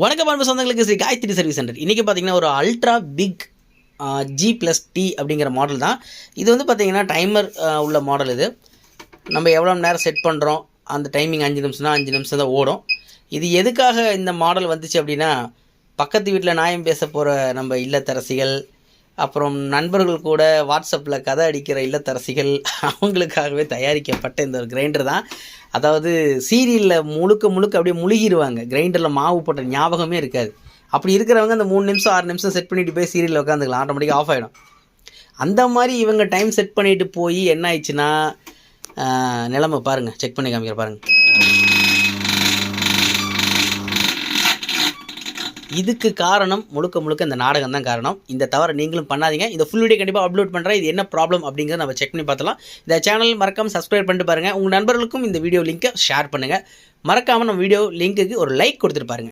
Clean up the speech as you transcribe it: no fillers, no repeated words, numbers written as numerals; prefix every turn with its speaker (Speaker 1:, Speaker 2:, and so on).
Speaker 1: வணக்கம் அன்பு சொந்தங்களுக்கு ஸ்ரீ காயத்ரி சர்வீஸ் சென்டர். இன்றைக்கி பார்த்தீங்கன்னா ஒரு அல்ட்ரா பிக் G+T அப்படிங்கிற மாடல் தான் இது. வந்து பார்த்தீங்கன்னா டைமர் உள்ள மாடல். இது நம்ம எவ்வளோ நேரம் செட் பண்ணுறோம், அந்த டைமிங் 5 நிமிஷம்னா 5 நிமிஷம் தான் ஓடும். இது எதுக்காக இந்த மாடல் வந்துச்சு அப்படின்னா, பக்கத்து வீட்டில் நியாயம் பேச போகிற நம்ம இல்லத்தரசிகள், அப்புறம் நண்பர்கள் கூட வாட்ஸ்அப்பில் கதை அடிக்கிற இல்லத்தரசிகள், அவங்களுக்காகவே தயாரிக்கப்பட்ட இந்த ஒரு கிரைண்டர் தான். அதாவது சீரியலில் முழுக்க அப்படியே முழுகிடுவாங்க. கிரைண்டரில் மாவு போட்ட ஞாபகமே இருக்காது. அப்படி இருக்கிறவங்க அந்த 3 நிமிஷம் 6 நிமிஷம் செட் பண்ணிவிட்டு போய் சீரியலில் உட்காந்துக்கலாம், ஆட்டோமேட்டிக்காக ஆஃப் ஆகிடும். அந்த மாதிரி இவங்க டைம் செட் பண்ணிவிட்டு போய் என்ன ஆயிடுச்சுன்னா, நிலைமை பாருங்கள், செக் பண்ணி காமிக்கிற பாருங்கள். இதுக்கு காரணம் முழுக்க இந்த நாடகம் தான் காரணம். இந்த தவிர நீங்களும் பண்ணாதீங்க. இந்த ஃபுல் வீடியோ கண்டிப்பாக அப்லோட் பண்ணுறேன். இது என்ன ப்ராப்ளம் அப்படிங்கிறத நம்ம செக் பண்ணி பார்த்தலாம். இந்த சேனல் மறக்காமல் சப்ஸ்கிரைப் பண்ணிட்டு பாருங்கள். உங்கள் நண்பர்களுக்கும் இந்த வீடியோ லிங்க்கை ஷேர் பண்ணுங்கள். மறக்காமல் நம்ம வீடியோ லிங்க்குக்கு ஒரு லைக் கொடுத்துட்டு பாருங்கள்.